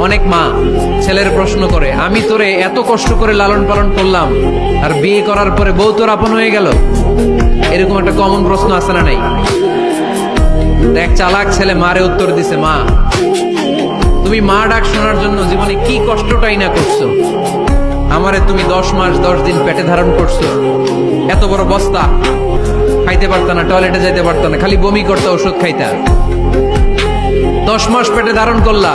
অনেক মা ছেলের প্রশ্ন করে, আমি তোরে এত কষ্ট করে লালন পালন করলাম, আর বিয়ে করার পরে বউ তোর আপন হয়ে গেল? এরকম একটা কমন প্রশ্ন আছে না নাই? এক চালাক ছেলে মারে উত্তর দিছে, মা তুমি মা ডাক শোনার জন্য জীবনে কি কষ্টটাই না করছো। আমারে তুমি 10 মাস 10 দিন পেটে ধারণ করছো, এত বড় বস্তা, খাইতে পারতা না, টয়লেটে যাইতে পারতা না, খালি বমি করতে, ওষুধ খাইতা। 10 মাস পেটে ধারণ করলা,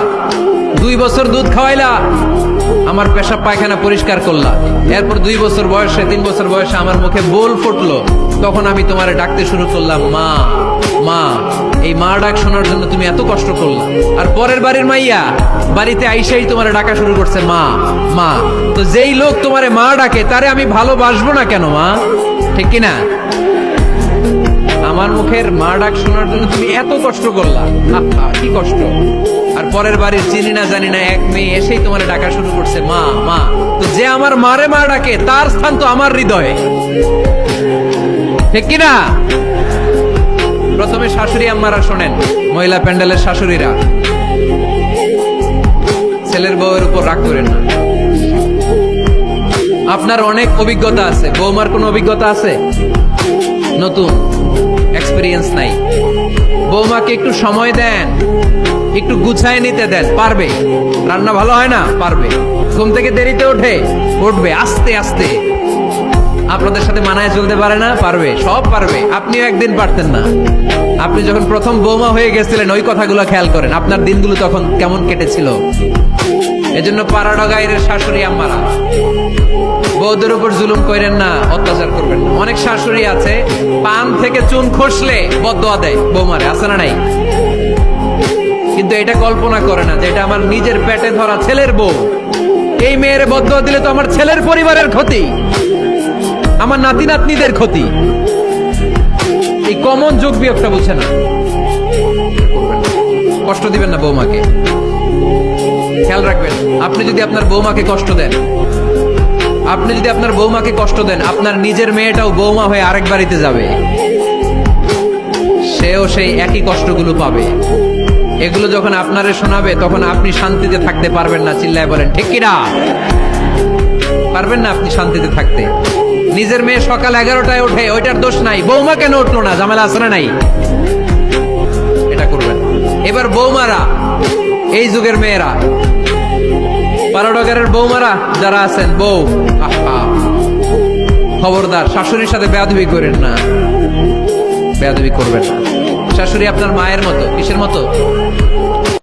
2 বছর দুধ খাওয়াইলা, আমার পেশাব পায়খানা পরিষ্কার করলা, এরপর 2 বছর বয়সে 3 বছর বয়সে আমার মুখে বোল ফুটলো, তখন আমি তোমারে ডাকতে শুরু করলাম মা মা। এই মা ডাক শোনার জন্য তুমি এত কষ্ট করলা, আর পরের বাড়ির মাইয়া বাড়িতে আইসাই তোমারে ডাকা শুরু করছে মা মা। তো যেই লোক তোমারে মা ডাকে তারে আমি ভালোবাসবো না কেন মা? ঠিক কিনা? আমার মুখের মা ডাক শোনার জন্য তুমি এত কষ্ট করলা, কি কষ্ট। আর পরের বাড়ির চিনি না জানি না এক মেয়ে এসেই তোমার ডাকা শুরু করছে মা মা। তো যে আমার মারে মা ডাকে তার স্থান তো আমার হৃদয়ে, ঠিক কিনা? প্রথমে শাশুড়ি আম্মারা শোনেন, মহিলা প্যান্ডেলের শাশুড়িরা, ছেলের বউয়ের উপর রাগ করেন না। আপনার অনেক অভিজ্ঞতা আছে, বৌমার কোনো অভিজ্ঞতা আছে? নতুন এক্সপেরিয়েন্স নাই। বৌমাকে একটু সময় দেন, একটু গুছায় নিতে দেন, পারবে। রান্না ভালো হয় না, পারবে। ঘুম থেকে দেরিতে উঠবে আস্তে আস্তে। আপনাদের সাথে মানায় চলতে পারে না, পারবে, সব পারবে। আপনিও একদিন পারতেন না। আপনি যখন প্রথম বৌমা হয়ে গেছিলেন ওই কথাগুলো খেয়াল করেন, আপনার দিনগুলো তখন কেমন কেটেছিল। এজন্য পাড়া গায়ের শাশুড়ি আম্মারা, বউদের উপর জুলুম করেন না, অত্যাচার করবেন না। অনেক শাশুড়ি আছে পান থেকে চুন খসলে বদদোয়া দেয় বৌমারে, আছে না নাই? কিন্তু এটা কল্পনা করে না যে এটা আমার নিজের পেটে ধরা ছেলের বউ। এই মেয়ের বদদোয়া দিলে তো আমার ছেলের পরিবারের ক্ষতি, আমার নাতি নাতনিদের ক্ষতি। এই কমন যোগ বিয়োগটা বুঝে না। কষ্ট দিবেন না বৌমাকে, খেয়াল রাখবেন। আপনি যদি আপনার বৌমাকে কষ্ট দেন, আপনার নিজের মেয়েটাও বৌমা হয়ে আরেক বাড়িতে যাবে, সেও সেই একই কষ্টগুলো পাবে। এগুলো যখন আপনারে শোনাবে তখন আপনি শান্তিতে থাকতে পারবেন না। চিল্লায় বলেন ঠিক কিনা? পারবেন না আপনি শান্তিতে থাকতে। নিজের মেয়ে সকাল 11টায় ওঠে, ওইটার দোষ নাই, বৌমা কেন উঠলো না, ঝামেলা আছে না নাই? এটা করবেন। এবার বৌমারা, এই যুগের মেয়েরা, পাড়াডগারের বৌমারা যারা আছেন, বউ খবরদার শাশুড়ির সাথে বেয়াদবি করেন না, বেয়াদবি করবেন না। শাশুড়ি আপনার মায়ের মতো। কিসের মতো?